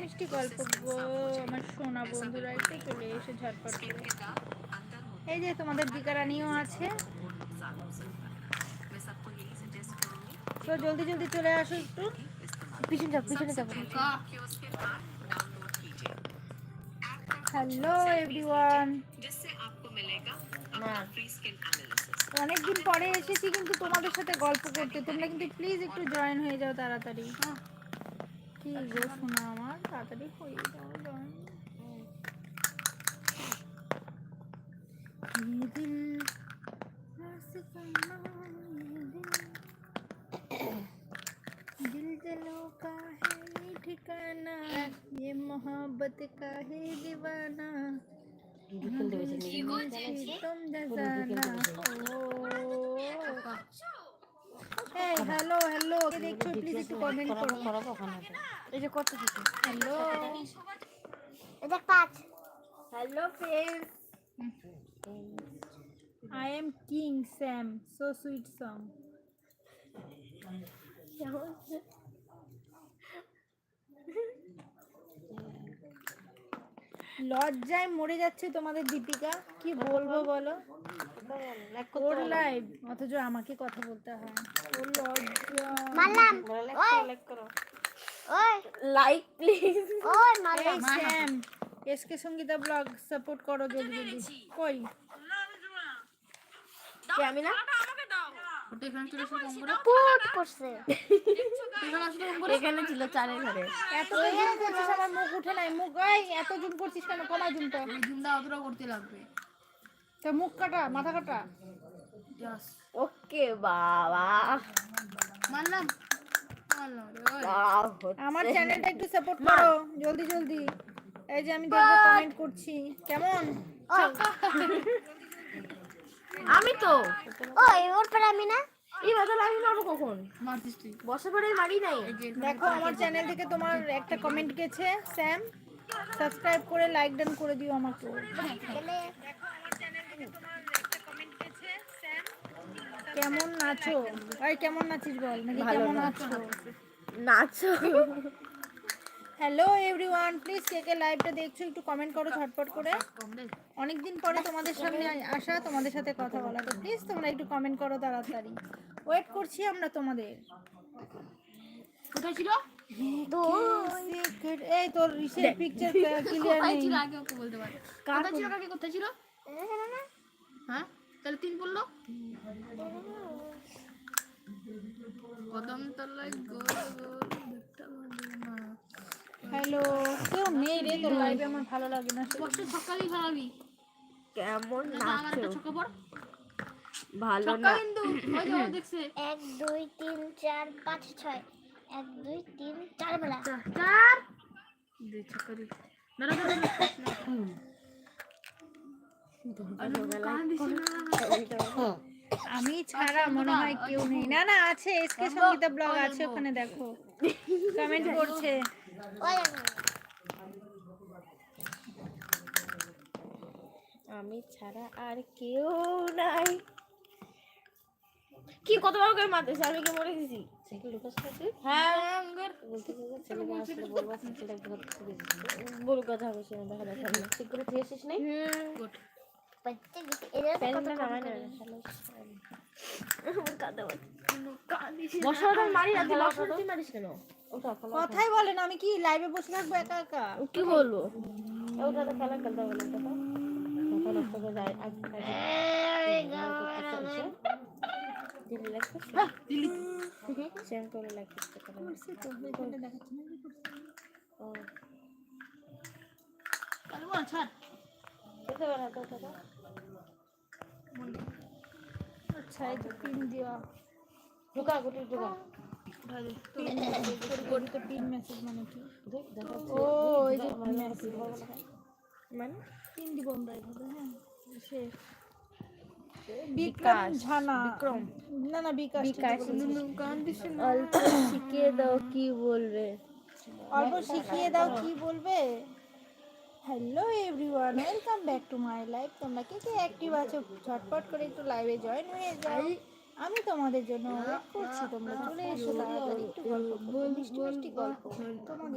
মিষ্টি গল্প গো আমার সোনা বন্ধুরা, এসে চলে এসে ঝটপট করে। এই যে তোমাদের দিকা রানীও আছে, তো জলদি জলদি চলে আসো একটু। পিছনে যাও, পিছনে যাও। হ্যালো এভরিওয়ান, অনেকদিন পরে এসেছি কিন্তু তোমাদের সাথে গল্প করতে। তোমরা কিন্তু প্লিজ একটু জয়েন হয়ে যাও তাড়াতাড়ি। কি গো শোনা আমার, তাড়াতাড়ি হয়ে যাও জয়েন। दिल जलों का है ठिकाना, ये मोहब्बत का है दीवाना, तुम जजाना। এই হ্যালো হ্যালো, কে দেখছো প্লিজ একটু কমেন্ট করো। এই যে কত কিছু। হ্যালো এটা 5। Hello friends, I am King Sam, so sweet song. লজ্জায় মরে যাচ্ছে তোমাদের দীপিকা, কি বলবো বলো। ওর লাইভ অথচ আমাকে কথা বলতে হয়। ওর লজ্জা। মারলাম। লাইক করো। ওই লাইক প্লিজ। ওই মারলাম। এই Sam, SK Sangeeta blog support করো জলদি জলদি। কই কে আমি না? আমাকে দাও। ওটা এখানে চলে এসে কম করে। পুট করছে। এখানে আসলে কম করে। এখানে ছিল চারের ঘরে। এত জুম করছিস, আমার মুখ উঠে নাই। মুখ এই এত জুম করছিস কেন? কমাই জুমটা। এই জুমটা অতটা করতে লাগবে। তো মুখ কাটা, মাথা কাটা। জাস ওকে বাবা। মানলাম মানলাম রে ওই। আমার চ্যানেলটা একটু সাপোর্ট করো জলদি জলদি। এই যে আমি দেখবো কমেন্ট করছি কেমন। আমি তো ওই ওর পরে আমি না। এই বাদল আমি মারবো কখন? মারতিস তুই। বসে পড়ে মারি নাই। দেখো আমার চ্যানেল থেকে তোমার একটা কমেন্ট গেছে স্যাম, সাবস্ক্রাইব করে লাইক ডান করে দিও আমাকে। কেমন নাচো ভাই, কেমন নাচিস বল, নাকি কেমন আছো? নাচো। হ্যালো এভরিওয়ান, প্লিজ কে কে লাইভটা দেখছো একটু কমেন্ট করো ঝটপট করে। অনেকদিন পরে তোমাদের সামনে আসা, তোমাদের সাথে কথা বলা, তো প্লিজ তোমরা একটু কমেন্ট করো তাড়াতাড়ি। ওয়েট করছি আমরা তোমাদের। কোথায় ছিল? এই তোর রিসেন্ট পিকচার ক্লিয়ার কোথায় নেই। ছিল আগে ওকে বলতে পার। কোথায় ছিল কাকে, কোথায় ছিল? হ্যাঁ তাহলে 3 বললো। কদম তলায় গোল গোল ভুট্টা মদিনা। হ্যালো, কেউ নেই রে তোর লাইভে, আমার ভালো লাগে না। কষ্ট ছক্কাই খারাপই। কেমন আমার নাচো? একটা ছক্কা পড়। ভালো ছক্কা না। কিন্তু ওই যে ও দেখছে। 1 2 3 4 5 6 1 2 3 4 বেলা 4 দুই ছক্কা দি। দাঁড়া দাঁড়া। আমি ছাড়া মনে হয় কেউ নেই। না না আছে, এসকে সঙ্গীতা ব্লগ আছে, ওখানে দেখো কমেন্ট করছে। ওই আমি ছাড়া আর কেউ নাই। কি কতবার করে মারতেছ? আমি কি মরে গেছি? হ্যাঁ বল কথা বলছি না, দেখা দেখা না। ঠিক করে দিয়েছিস নাই? বচ্চা গেছে এরা প্যান্টটা নামাই না। বসাটা মারি না, তুই বসাটা তুই মারিস কেন? ওটা কথাই বলে না, আমি কি লাইভে বসে থাকবো একা একা? কি বলবো? ওটা তো খেলা খেলতে হবে না। কথা নষ্ট করে যায়। দিল্লি লাগছে। দিল্লি সেম করে লাগছে। ও আরে বল ছাড়। খেতে পারা তো কথা। আচ্ছা এই তো পিন দিও। ঢুকা গুটি ঢুকা। পিন মেসেজ মানে কি? দেখ দেখা ও এই যে মেসেজ মানে পিন দিব আমরা এভাবে। হ্যাঁ শেষ। বিক্রম ঝানা, বিক্রম না না বিকাশ। অল্প শিখিয়ে দাও কি বলবে। অল্প শিখিয়ে দাও কি বলবে। Hello everyone, welcome back to my live. তোমরা কে কে অ্যাক্টিভ আছো ঝটপট করে একটু লাইভে জয়েন হয়ে যাও। আমি তোমাদের জন্য ওয়েট করছি, তোমরা চলে এসো তাড়াতাড়ি। একটু গল্প করবো, মিষ্টি মিষ্টি গল্প তোমাদের।